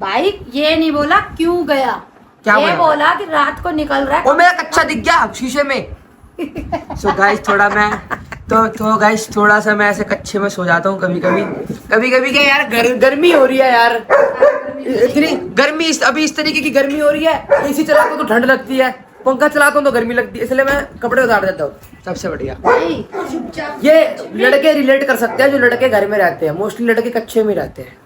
भाई। ये नहीं बोला क्यों गया, क्या ये बोला कि रात को निकल रहा है और मेरा कच्चा दिख गया शीशे में। सो गाइस थोड़ा मैं तो गाइस थोड़ा सा मैं ऐसे कच्चे में सो जाता हूँ कभी कभी क्या यार, गर्मी हो रही है यार, इतनी गर्मी अभी इस तरीके की गर्मी हो रही है। एसी चलाता हूँ तो ठंड लगती है, पंखा चलाता हूँ तो गर्मी लगती है, इसलिए मैं कपड़े उतार देता हूँ। सबसे बढ़िया ये लड़के रिलेट कर सकते हैं जो लड़के घर में रहते हैं, मोस्टली लड़के कच्चे में रहते हैं।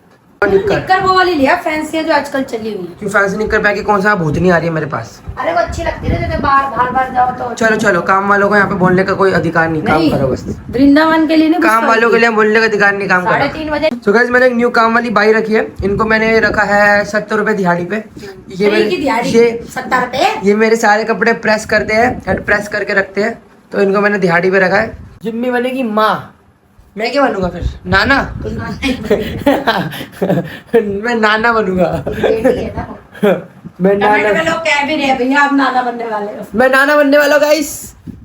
निक्कर वो वाली लिया फैंसी है जो आजकल चली हुई है। क्यों फैंसी निक्कर पहन के कौन सा भूतनी आ रही है मेरे पास? अरे वो अच्छी लगती है जैसे बाहर जाओ तो। चलो काम वालों को यहाँ पे बोलने का कोई अधिकार नहीं, काम करो बस। वृंदावन के लिए काम वालों के लिए बोलने का अधिकार नहीं, काम करो। 3:30 बजे। तो गाइस मैंने एक न्यू काम वाली बाई रखी है, इनको मैंने रखा है 70 रुपए दिहाड़ी पे। ये 70 रुपए, ये मेरे सारे कपड़े प्रेस करते हैं, प्रेस करके रखते हैं, तो इनको मैंने दिहाड़ी पे रखा है। जिम्मी बनेगी माँ, मैं क्या बनूंगा फिर? नाना। मैं नाना बनूंगा। मैं नाना, लोग कह भी रहे भैया आप नाना बनने वाले हो। मैं नाना बनने वाला हूँ गाइस,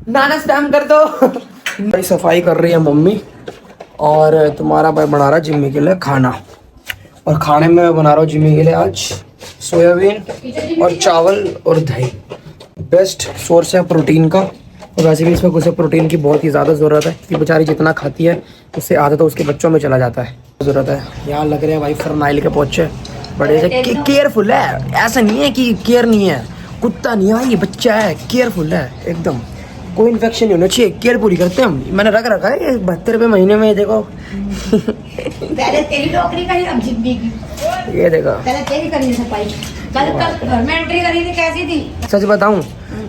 नाना स्टैम्प कर दो। भाई सफाई कर रही है मम्मी और तुम्हारा भाई बना रहा है जिम्मी के लिए खाना, और खाने में मैं बना रहा हूँ जिम्मी के लिए आज सोयाबीन और चावल और दही। बेस्ट सोर्स है प्रोटीन का, और वैसे भी इसमें कुछ प्रोटीन की बहुत ही ज़्यादा ज़रूरत है कि बेचारी जितना खाती है उससे आधा तो उसके बच्चों में चला जाता है, ज़रूरत है। यहाँ लग रहे हैं भाई फरनाइल के पोचे, बड़े से केयरफुल है, ऐसा नहीं है कि केयर नहीं है, कुत्ता नहीं है भाई, ये बच्चा है, केयरफुल है एकदम, कोई इन्फेक्शन नहीं होना चाहिए, केयर पूरी करते हैं हम। मैंने रख रखा है 72 रुपये महीने में, ये देखो। पहले तेरी नौकरी करी, अब जिम्मी की। ये देखो पहले तेरी करी सफाई, कल घर में एंट्री करी थी, कैसी थी? सच बताऊं,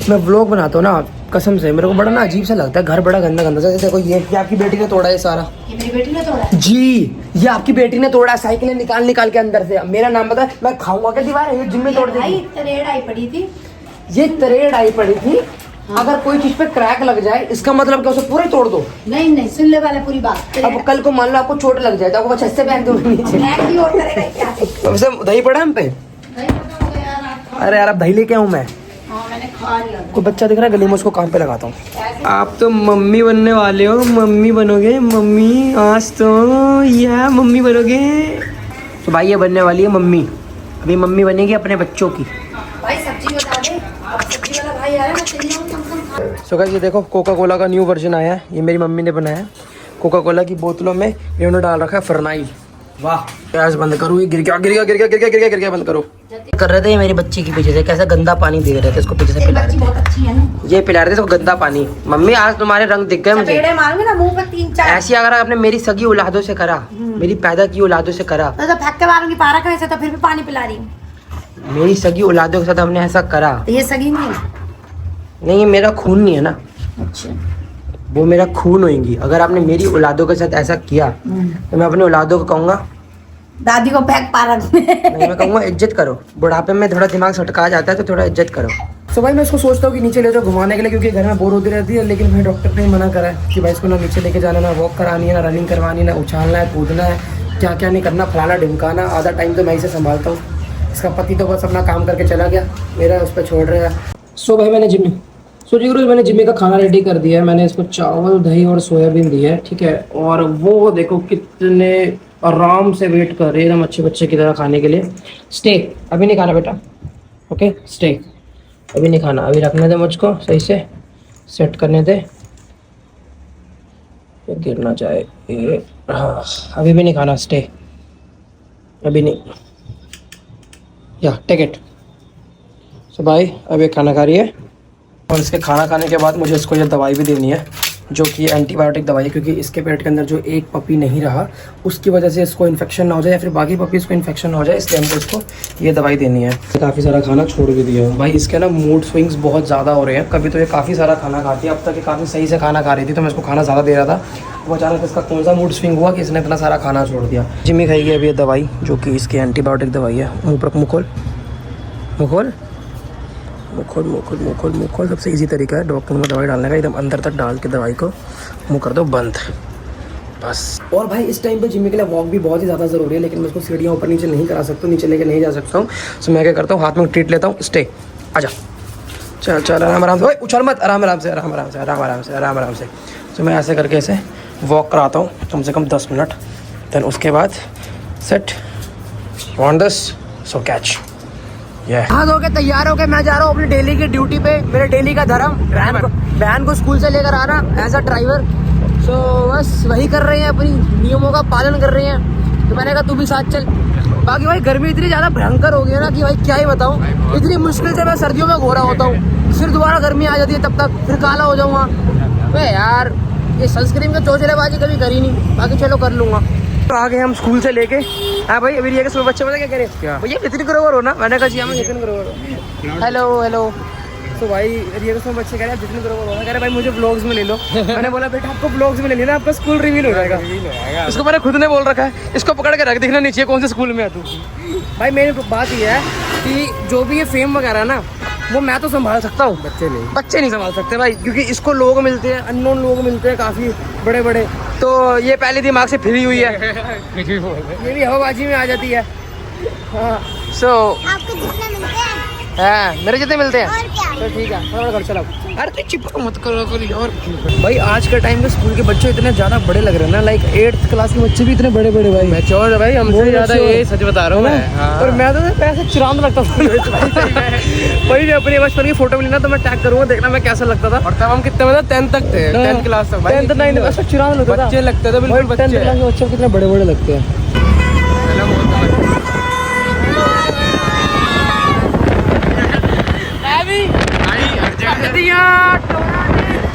मैं व्लॉग बनाता हूँ ना, कसम से मेरे को बड़ा ना अजीब सा लगता है, घर बड़ा गंदा गंदा सा। देखो ये आपकी बेटी ने तोड़ा है सारा, ये मेरी बेटी ने तोड़ा जी, ये आपकी बेटी ने तोड़ा, साइकिलें निकाल के अंदर से। मेरा नाम बता, मैं खाऊंगा क्या दीवार? ये जिम्मी तोड़ देगी। तरेड़ आई पड़ी थी, ये तरेड़ आई पड़ी थी। अगर कोई चीज पे क्रैक लग जाए इसका मतलब क्या, उसे पूरा ही तोड़ दो? नहीं सुन ले वाले पूरी बात। अब कल को मान लो आपको चोट लग जाए तो आपको छत से फेंक दो नीचे। वैसे दही पड़ा हम पे? अरे यार अब दही लेके आऊं मैं? मैंने खा लिया। कोई बच्चा दिख रहा है गली में, उसको काम पे लगाता हूँ। आप तो मम्मी बनने वाले हो, मम्मी बनोगे मम्मी, आज तो यह मम्मी बनोगे। तो भाई ये बनने वाली है मम्मी, अभी मम्मी बनेगी अपने बच्चों की। भाई सब्जी बता दे, अब सब्जी वाला भाई आ रहा है, मैं चली जाऊं कम। सो गाइस ये देखो कोका कोला का न्यू वर्जन आया है, ये मेरी मम्मी ने बनाया है। कोका कोला की बोतलों में इन्होंने डाल रखा है फरनाइल। वाह, गैस बंद करो, ये गिर गया, बंद करो। कर रहे थे मेरी बच्ची के पीछे से, कैसा गंदा पानी दे रहे थे इसको, पीछे से पिला रहे थे, ये पिला रहे थे इसको गंदा पानी। मम्मी आज तुम्हारे रंग दिख गए मुझे, मारूंगी ना मुंह पे 3-4। ऐसी अगर आपने मेरी सगी औलादों से करा, मेरी पैदा की औलादों से करा, तो फेंक के मारूंगी पारा का, ऐसे तो फिर भी पानी पिला रही हूँ। मेरी सगी औलादों के साथ हमने ऐसा करा, तो ये सगी नहीं है? नहीं ये मेरा खून नहीं है ना, अच्छा वो मेरा खून होएंगी। अगर आपने मेरी औलादों के साथ ऐसा किया तो मैं अपने औलादों को कहूँगा दादी को फेंक पारा में। नहीं, मैं कहूँगा इज्जत करो। बुढ़ापे में थोड़ा दिमाग सटका जाता है तो थोड़ा इज्जत करो। सो भाई मैं इसको सोचता हूँ कि नीचे ले जाओ घुमाने के लिए, क्योंकि घर में बोर होती रहती है। लेकिन भाई डॉक्टर ने मना करा है कि भाई इसको ना नीचे लेके जाना, ना वॉक करानी है, ना रनिंग करवानी, ना उछालना है, कूदना है, क्या क्या नहीं करना, फलाना ढिमकाना। आधा टाइम तो मैं इसे संभालता हूँ। इसका पति तो बस अपना काम करके चला गया, मेरा उस पर छोड़ रहा है। सो भाई मैंने जिम्मी का खाना रेडी कर दिया है। मैंने इसको चावल, दही और सोयाबीन दिया है, ठीक है। और वो देखो कितने आराम से वेट कर रहे हैं, एकदम अच्छे बच्चे की तरह खाने के लिए। स्टे, अभी नहीं खाना बेटा, ओके स्टे, अभी नहीं खाना, अभी रखने दे मुझको, सही से सेट करने दे, ये गिर ना जाए ये। हाँ अभी भी नहीं खाना, स्टे, अभी नहीं, या टेक इट। सो भाई अब ये खाना खा रही है, और इसके खाना खाने के बाद मुझे इसको ये दवाई भी देनी है, जो कि एंटीबायोटिक दवाई है, क्योंकि इसके पेट के अंदर जो एक पपी नहीं रहा उसकी वजह से इसको इन्फेक्शन ना हो जाए, या फिर बाकी पपीज़ को इन्फेक्शन ना हो जाए, इसलिए हमको इसको ये दवाई देनी है। काफ़ी सारा खाना छोड़ भी दिया भाई। इसके ना मूड स्विंग्स बहुत ज़्यादा हो रहे हैं। कभी तो ये काफ़ी सारा खाना खाती है, अब तक ये काफ़ी सही से खाना खा रही थी, तो मैं इसको खाना ज़्यादा दे रहा था। वो अचानक इसका कौन सा मूड स्विंग हुआ कि इसने इतना सारा खाना छोड़ दिया। जिम्मी खाएगी अभी ये दवाई, जो कि इसकी एंटीबायोटिक दवाई है। मुँह पर मुँह खोल, मुँह खोल, मुँह खोल। सबसे इजी तरीका है डॉक्टर में दवाई डालने का, एकदम अंदर तक डाल के दवाई को मुँह कर दो बंद, बस। और भाई इस टाइम पे जिम्मी के लिए वॉक भी बहुत ही ज़्यादा ज़रूरी है, लेकिन मैं उसको सीढ़ियाँ ऊपर नीचे नहीं करा सकता, नीचे लेके नहीं जा सकता हूँ। सो मैं क्या करता हूँ, हाथ में ट्रीट लेता हूँ, स्टे, आजा, चल चल आराम आराम से, ओए उछल मत, आराम आराम से। तो मैं ऐसे करके इसे वॉक कराता हूँ कम से कम 10 मिनट। देन उसके बाद set on this, so catch. हाथ हो के तैयार हो के मैं जा रहा हूँ अपनी डेली की ड्यूटी पे, मेरे डेली का धर्म, बहन को स्कूल से लेकर आना एज अ ड्राइवर। सो बस वही कर रहे हैं, अपनी नियमों का पालन कर रहे हैं। तो मैंने कहा तू भी साथ चल। बाकी भाई गर्मी इतनी ज़्यादा भयंकर हो गई है ना कि भाई क्या ही बताऊँ, इतनी मुश्किल से मैं सर्दियों में घोरा होता हूँ, फिर दोबारा गर्मी आ जाती है, तब तक फिर काला हो जाऊँगा। अरे यार ये सनस्क्रीन का चौचलेबाजी कभी करी नहीं, बाकी चलो कर लूँगा। तो आ गए हम स्कूल से लेके। हाँ भाई अभी ये सुबह बच्चे क्या कह रहे हैं, भैया नितिन ग्रोवर हो ना? मैंने कहा जी हाँ मैं नितिन ग्रोवर हूँ। हेलो। तो भाई रियल में बच्चे कह रहे हैं जितने ग्रोवर होना, कह रहे भाई मुझे ब्लॉग्स में ले लो। मैंने बोला बेटा आपको ब्लॉग्स में ले लेना, आपका स्कूल रिवील हो जाएगा। इसको मैंने खुद ने बोल रखा है, इसको पकड़ के रख देखना नीचे कौन से स्कूल में है तू। भाई मेरी बात ये है कि जो भी ये फेम वगैरह ना, वो मैं तो संभाल सकता हूँ, बच्चे नहीं संभाल सकते भाई, क्योंकि इसको लोग मिलते हैं, अननोन लोग मिलते हैं काफ़ी बड़े बड़े। तो ये पहले दिमाग से फिरी हुई है, ये भी हवाबाजी में आ जाती है। हाँ सो आपको जितने मिलते हैं हाँ मेरे जितने मिलते हैं और क्या तो ठीक है, थोड़ा घर चलाओ। अरे तो चिपको मत करो करी। और भाई आज के टाइम पे स्कूल के बच्चे इतने ज़्यादा बड़े लग रहे हैं ना, लाइक 8th क्लास के बच्चे भी इतने बड़े बड़े भाई, मैच्योर है भाई हमसे ज़्यादा, ये सच बता रहा हूँ मैं। और मैं तो पैसे चुराने लगता था भाई, मैं अपने बचपन की फोटो मिली ना तो मैं टैग करूँगा, देखना मैं कैसा लगता था। और तब हम कितने मतलब 10th तक थे, 10th क्लास तक, 10th 9th ऐसा चुराने लगता था, बच्चे लगते थे बिल्कुल। 10th क्लास के बच्चे कितने बड़े बड़े लगते हैं।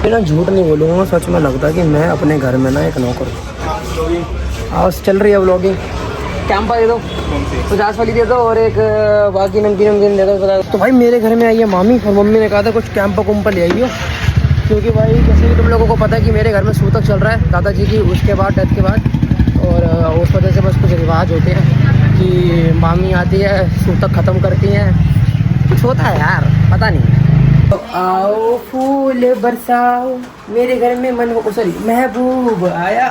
ना झूठ नहीं बोलूँगा, सच में लगता है कि मैं अपने घर में ना एक नौकर हूँ। आज चल रही है व्लॉगिंग। कैंपा दे दो, 50 वाली दे दो, और एक बाकी नमकीन दे दो। तो भाई मेरे घर में आई है मामी, और मम्मी ने कहा था कुछ कैंपा कुंपा ले आइयो, क्योंकि भाई जैसे कि तुम लोगों को पता है कि मेरे घर में सूतक चल रहा है दादाजी की, उसके बाद डेथ के बाद। और उस वजह से बस कुछ रिवाज होते हैं कि मामी आती है, सूतक ख़त्म करती हैं, कुछ होता है यार, पता नहीं। तो आओ फूल बरसाओ मेरे घर में मन हो, सॉरी महबूब आया।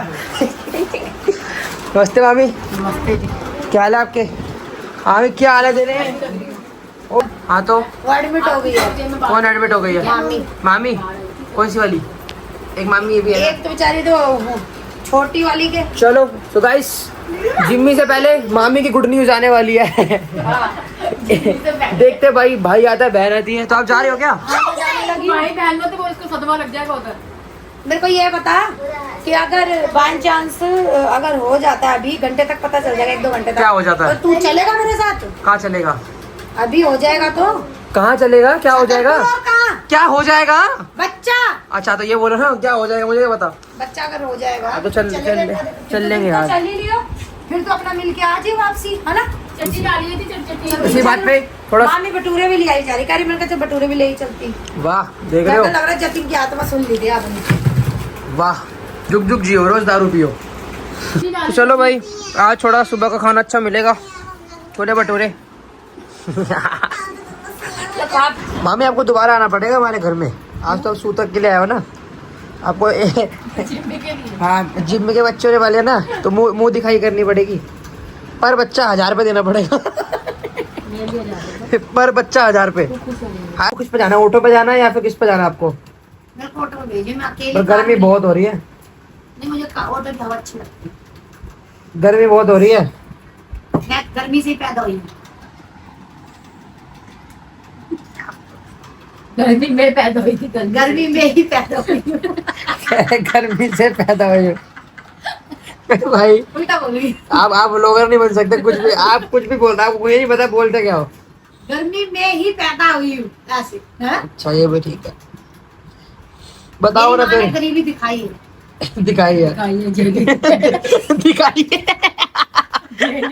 नमस्ते मामी। नमस्ते जी। क्या हाल है आपके? हाँ क्या हाल है दे रहे हैं? ओ हाँ तो एडमिट हो गई है। कौन एडमिट हो गई है? मामी। मामी कौन सी वाली? एक मामी ये भी है। एक तो बेचारी तो छोटी वाली के। चलो तो गाइस जिम्मी से पहले मामी की गुड न्यूज आने वाली है। देखते भाई आता है, बहन आती है। तो आप जा रहे हो क्या? भाई बहन में तो वो इसको सदमा लग जाएगा उधर। मेरे को ये बता कि अगर बाय चांस अगर हो जाता है, अभी घंटे तक पता चल जाएगा, 1-2 घंटे तक क्या हो जाता है? तो तू चलेगा मेरे साथ? कहाँ चलेगा? अभी हो जाएगा तो कहाँ चलेगा? क्या हो जाएगा? कहाँ? क्या हो जाएगा? बच्चा। अच्छा तो ये बोलो ना क्या हो जाएगा, मुझे बता। बच्चा अगर हो जाएगा तो चल लेंगे यार। चल ही लियो, फिर तो अपना मिल के आ जाइए वापसी, है ना? चटनी डाली थी, चटनी इसी बात पे थोड़ा मामी भटूरे भी ले आई जा रही, कारी मिलकर भटूरे भी ले ही चलती। वाह देख रहे हो, लग रहा है जतिन की आत्मा सुन ली थी आपने। वाह जुग जुग जियो, रोज दारू पियो। तो चलो भाई आज थोड़ा सुबह का खाना अच्छा मिलेगा, छोले भटूरे। आप मामी आपको दोबारा आना पड़ेगा हमारे घर में। आज तो आप सूतक के लिए आए हो ना, आपको हाँ जिम के बच्चे होने वाले हैं ना, तो मुंह दिखाई करनी पड़ेगी। पर बच्चा 1000 रुपये देना पड़ेगा। पर बच्चा 1000 रुपये। हाँ किस पे जाना है, ऑटो पे जाना है या फिर किस पे जाना है आपको? मेरे को ऑटो में भेजिए, मैं अकेली। पर गर्मी बहुत हो रही है। नहीं, मुझे ऑटो की हवा अच्छी लगती है। गर्मी बहुत हो रही है। मैं गर्मी से ही पैदा हुई हूँ। गर्मी में पैदा हुई थी, गर्मी में ही पैदा हुई हूँ। गर्मी से पैदा हुई हो। भाई उल्टा बोल रही। आप ब्लॉगर नहीं बन सकते, कुछ भी आप कुछ भी बोल रहे हो, आपको ये नहीं पता बोलते क्या हो। गर्मी में ही पैदा हुई हूँ ऐसे। हाँ? अच्छा ये भी ठीक है, बताओ ना मेरी माँ ने फिर। गरीबी दिखाई है। दिखाइए दिखाइए।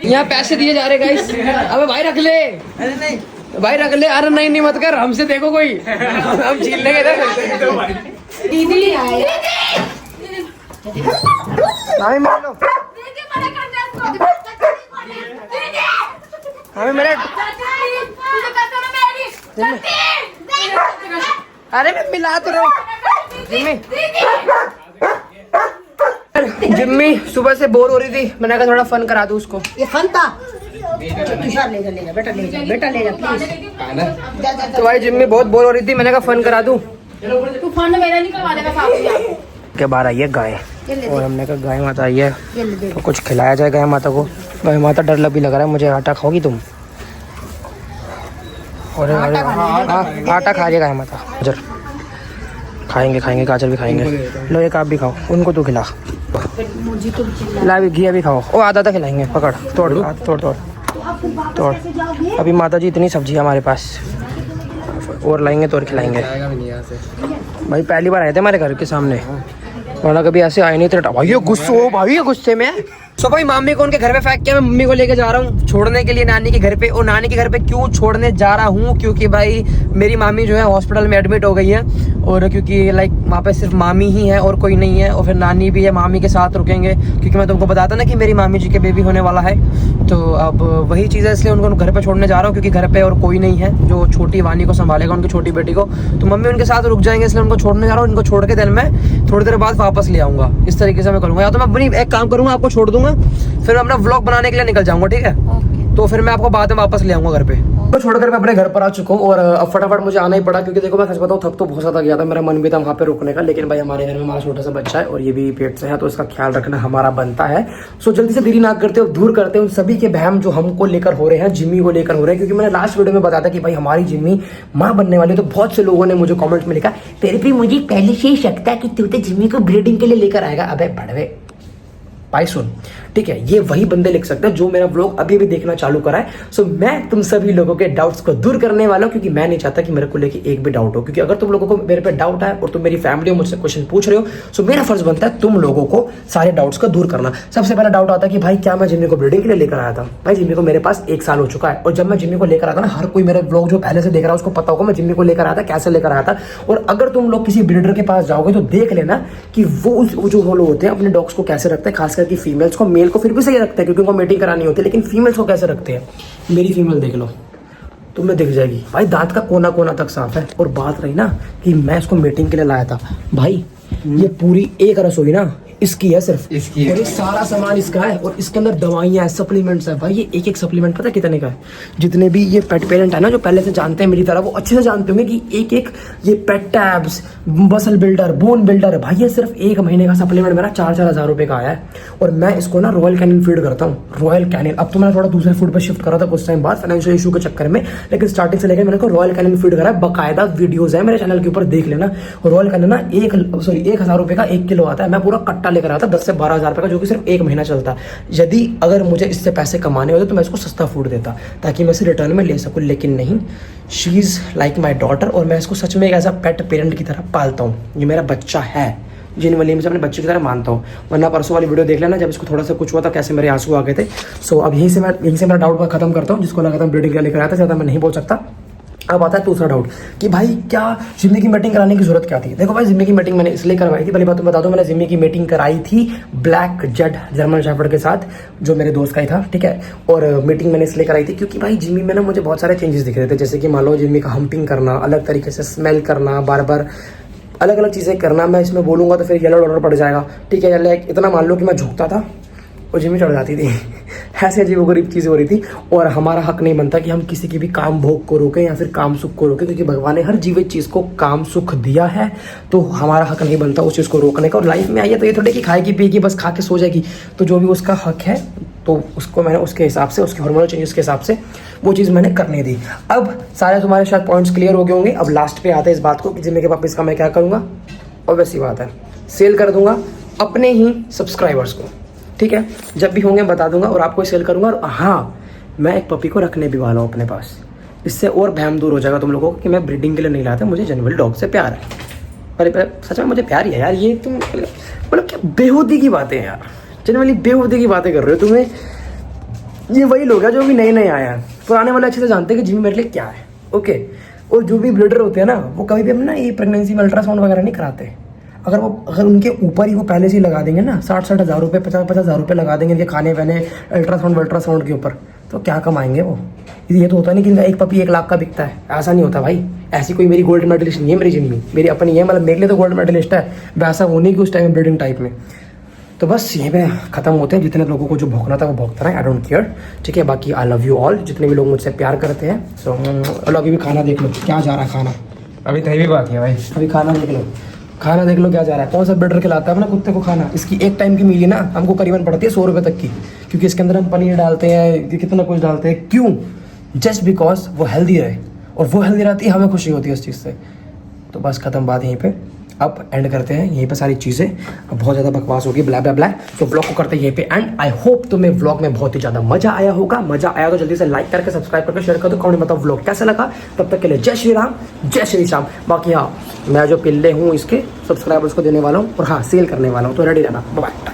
यहाँ पैसे दिए जा रहे गाइस। अबे भाई रख ले। अरे नहीं भाई रख ले। अरे नहीं मत कर, हमसे देखो कोई, हम छीन लेंगे इधर। दीदी आए। भाई मेरे लो, हमें मेरे। अरे मैं मिला तो रहा हूँ। जिम्मी सुबह से बोर हो रही थी, मैंने कहा थोड़ा फन करा दूं उसको। ये फन था। तुषार ले जा बेटा, ले जा बेटा, ले जा प्लीज। तो भाई जिम्मी बहुत बोर हो रही थी, मैंने कहा फन करा दूं। तू फन मेरा नहीं करवा देगा साहब। के बाहर आई है गाय, और हमने कहा गाय माता आई है तो कुछ खिलाया जाए गाय माता को। गाय माता डर लग भी लग रहा है मुझे। आटा खाओगी तुम? और आटा खा गाय माता। गाजर खाएंगे, गाजर भी खाएंगे। लो एक आप भी खाओ, उनको तो खिला। ला भी घी भी खाओ। ओ आधा खिलाएंगे, पकड़ तोड़ तोड़। अभी माता जी इतनी सब्जी है हमारे पास, और लाएंगे तो और खिलाएंगे। भाई पहली बार आए थे हमारे घर के सामने, वरना कभी ऐसे आए नहीं थे। भाई ये गुस्से में। सो भाई मामी को उनके घर पे फेंक के मैं मम्मी को लेके जा रहा हूँ छोड़ने के लिए नानी के घर पे। और नानी के घर पे क्यों छोड़ने जा रहा हूँ, क्योंकि भाई मेरी मामी जो है हॉस्पिटल में एडमिट हो गई है, और क्योंकि लाइक वहाँ पे सिर्फ मामी ही है और कोई नहीं है, और फिर नानी भी है, मामी के साथ रुकेंगे। क्योंकि मैं तुमको बताता ना कि मेरी मामी जी के बेबी होने वाला है, तो अब वही चीज़ है, इसलिए उनको घर पे छोड़ने जा रहा हूँ। क्योंकि घर पे और कोई नहीं है जो छोटी वानी को संभालेगा, उनकी छोटी बेटी को। तो मम्मी उनके साथ रुक जाएंगे, इसलिए उनको छोड़ने जा रहा हूँ। इनको छोड़ के दिन मैं थोड़ी देर बाद वापस ले आऊँगा। इस तरीके से मैं करूँगा, या तो मैं अपनी एक काम करूँगा, आपको छोड़ दूंगा, फिर मैं अपना व्लॉग बनाने के लिए निकल जाऊँगा, ठीक है? तो फिर मैं आपको बाद में वापस ले आऊँगा घर पे। तो छोड़कर मैं अपने घर पर आ चुका हूँ, और अब फटाफट मुझे आना ही पड़ा। क्योंकि देखो मैं सच बताऊँ, थक तो बहुत ज़्यादा गया था, मेरा मन भी था वहाँ पे रुकने का, लेकिन भाई हमारे घर में हमारा छोटा सा बच्चा है और ये भी पेट से है, तो इसका ख्याल रखना हमारा बनता है। सो जल्दी से देरी ना करते हो, दूर करते हैं उन सभी के वहम जो हमको लेकर हो रहे हैं, जिम्मी को लेकर हो रहे हैं। क्योंकि मैंने लास्ट वीडियो में बताया था कि भाई हमारी जिम्मी माँ बनने वाली है, तो बहुत से लोगों ने मुझे कॉमेंट्स में लिखा, तेरे भी मुझे पहले से ही शक था कि तू तो जिम्मी को ब्रीडिंग के लिए लेकर आएगा। अबे बड़वे भाई सुन, ठीक है? ये वही बंदे लिख सकते हैं जो मेरा व्लॉग अभी भी देखना चालू करा है। सो मैं तुम सभी लोगों के डाउट्स को दूर करने वाला हूं, क्योंकि मैं नहीं चाहता कि मेरे को लेके एक भी डाउट हो। क्योंकि अगर तुम लोगों को मेरे पे डाउट है और तुम मेरी फैमिली में मुझसे क्वेश्चन पूछ रहे हो, सो मेरा फर्ज बनता है तुम लोगों को सारे डाउट्स को दूर करना। सबसे पहला डाउट आता है कि भाई क्या मैं जिम्मी को ब्रीडिंग के लिए लेकर आया था? भाई जिम्मी को मेरे पास 1 साल हो चुका है, और जब मैं जिम्मी को लेकर आता ना, हर कोई मेरे व्लॉग जो पहले से देख रहा है उसको पता होगा मैं जिम्मी को लेकर आया था, कैसे लेकर आया था। और अगर तुम लोग किसी ब्रीडर के पास जाओगे तो देख लेना कि वो जो लोग होते हैं अपने डॉग्स को कैसे रखते हैं, खास करके फीमेल्स को। मेल को फिर भी सही रखते हैं क्योंकि उनको मीटिंग करानी होती है, लेकिन फीमेल्स को कैसे रखते हैं? मेरी फीमेल देख लो, तुम्हें दिख जाएगी भाई, दांत का कोना कोना तक साफ है। और बात रही ना कि मैं इसको मीटिंग के लिए लाया था, भाई ये पूरी एक रसोई ना इसकी है, सिर्फ इसकी है, और ये सारा सामान इसका है, और इसके अंदर दवाइयाँ हैं, सप्लीमेंट्स है। भाई ये एक सप्लीमेंट पता है कितने का है? जितने भी ये पेट पेरेंट है ना, जो पहले से जानते हैं मेरी तरह, वो अच्छे से जानते होंगे कि एक ये pet tabs, muscle builder, bone builder, भाई ये सिर्फ 1 महीने का सप्लीमेंट मेरा 4-4 हज़ार रुपये का आया है। और मैं इसको ना रॉयल कैनिन फीड करता हूँ, रॉयल कैनिन। अब तो मैंने थोड़ा दूसरे फूड पर शिफ्ट करा था कुछ टाइम बाद फाइनेंशियल इशू के चक्कर में, लेकिन स्टार्टिंग से लेकर मैंने को रॉयल कैनिन फीड करा है। बाकायदा वीडियोज है मेरे चैनल के ऊपर, देख लेना। रॉयल कैनिन ना 1,000 रुपये का 1 किलो आता है। मैं पूरा कट्टा लेकर आता 10 से 12 हज़ार रुपये का, जो कि सिर्फ 1 महीना चलता है। यदि अगर मुझे इससे पैसे कमाने होते तो मैं इसको सस्ता फूड देता ताकि मैं इसे रिटर्न में ले सकूँ, लेकिन नहीं, she is like my daughter, और मैं इसको सच में एक एज अ पेट पेरेंट की तरह पालता हूँ। ये मेरा बच्चा है, जिनवली में से अपने बच्चे की तरह मानता हूँ। वरना परसों वाली वीडियो देख लेना, जब इसको थोड़ा सा कुछ हुआ था, कैसे मेरे आंसू आ गए थे। सो अब यहीं से मेरा डाउट खत्म करता हूँ। जिसको लगा था ब्रीडिंग के लिए लेकर आया था, ज़्यादा मैं नहीं बोल सकता। अब आता है दूसरा डाउट कि भाई क्या जिम्मी की मीटिंग कराने की जरूरत क्या थी। देखो भाई जिम्मी की मीटिंग मैंने इसलिए करवाई थी, पहली बात तो बता दूं, मैंने जिम्मी की मीटिंग कराई थी ब्लैक जेड जर्मन शेफर्ड के साथ, जो मेरे दोस्त का ही था, ठीक है। और मीटिंग मैंने इसलिए कराई थी क्योंकि भाई जिम्मी में ना मुझे बहुत सारे चेंजेस दिख रहे थे, जैसे कि मान लो जिम्मी का हम्पिंग करना, अलग तरीके से स्मेल करना, बार बार अलग अलग चीज़ें करना। मैं इसमें बोलूँगा तो फिर येलो डॉलर पड़ जाएगा, ठीक है। या इतना मान लो कि मैं झुकता था और जिम्मी चढ़ जाती थी ऐसे अजीब गरीब चीज़ें हो रही थी। और हमारा हक नहीं बनता कि हम किसी की भी काम भोग को रोकें या फिर काम सुख को रोकें, क्योंकि भगवान ने हर जीवित चीज़ को काम सुख दिया है, तो हमारा हक नहीं बनता उस चीज़ को रोकने का। और लाइफ में आई है तो ये थोड़ी कि खाएगी पिएगी बस खा के सो जाएगी, तो जो भी उसका हक है तो उसको मैंने उसके हिसाब से, उसके हार्मोनल चेंजेस के हिसाब से वो चीज़ मैंने करने दी। अब सारे तुम्हारे शायद पॉइंट्स क्लियर हो गए होंगे। अब लास्ट पे आता है इस बात को कि जिम्मी के वापस का मैं क्या करूँगा। ऑब्वियस सी बात है, सेल कर दूंगा अपने ही सब्सक्राइबर्स को, ठीक है। जब भी होंगे बता दूंगा और आपको सेल करूंगा। और हाँ, मैं एक पपी को रखने भी वाला हूँ अपने पास, इससे और भ्रम दूर हो जाएगा तुम लोगों को कि मैं ब्रीडिंग के लिए नहीं लाता, मुझे जनरल डॉग से प्यार है। अरे सच में मुझे प्यार ही है यार। ये तुम मतलब क्या बेहूदी की बातें हैं यार, जनरली बेहूदी की बातें कर रहे हो। तुम्हें ये वही लोग हैं जो भी नए नए आए हैं, पुराने वाले अच्छे से जानते हैं कि जिम्मी मेरे लिए क्या है, ओके। और जो भी ब्रीडर होते हैं ना, वो कभी भी अपना ये प्रेगनेंसी में अल्ट्रासाउंड वगैरह नहीं कराते। अगर उनके ऊपर ही वो पहले से ही लगा देंगे ना 60-60 हज़ार रुपये, 50-50 हज़ार रुपये लगा देंगे इनके खाने पीने अल्ट्रासाउंड के ऊपर, तो क्या कमाएंगे वो। ये तो होता नहीं कि इनका एक पपी 1 लाख का बिकता है, ऐसा नहीं होता भाई। ऐसी कोई मेरी गोल्ड मेडलिस्ट नहीं है मेरी जिम्मी, मेरी अपनी है, मतलब मेरे लिए तो गोल्ड मेडलिस्ट है, वैसा होने की उस टाइम ब्रीडिंग टाइप में। तो बस यहीं पे ख़त्म होते हैं। जितने लोगों को जो भोंकना था वो भोंकता रहे, आई डोंट केयर, ठीक है। बाकी आई लव यू ऑल, जितने भी लोग मुझसे प्यार करते हैं। सो अभी भी खाना देख लो क्या जा रहा है खाना, अभी तभी भी बात है भाई, अभी खाना देख लो, खाना देख लो क्या जा रहा है। कौन सा ब्रीडर खिलाता है अपना कुत्ते को खाना। इसकी एक टाइम की मिली ना हमको करीबन पड़ती है 100 रुपये तक की, क्योंकि इसके अंदर हम पनीर डालते हैं, कितना कुछ डालते हैं। क्यों? जस्ट बिकॉज वो हेल्दी रहे, और वो हेल्दी रहती है, हमें खुशी होती है उस चीज़ से। तो बस खत्म बात यहीं पे, अब एंड करते हैं यहीं पे सारी चीज़ें। अब बहुत ज़्यादा बकवास होगी, ब्लैक ब्लैक ब्लैक, तो ब्लॉग को करते हैं यहीं पे एंड। आई होप तुम्हें व्लॉग में बहुत ही ज़्यादा मजा आया होगा। मजा आया तो जल्दी से लाइक करके सब्सक्राइब करके शेयर कर दो, कमेंट बताओ व्लॉग कैसा लगा। तब तक के लिए जय श्री राम, जय श्री श्याम। बाकी हाँ, मैं जो पिल्ले हूँ इसके सब्सक्राइबर्स को देने वाला हूँ, और हाँ सेल करने वाला हूँ, तो रेडी रहना। बाय।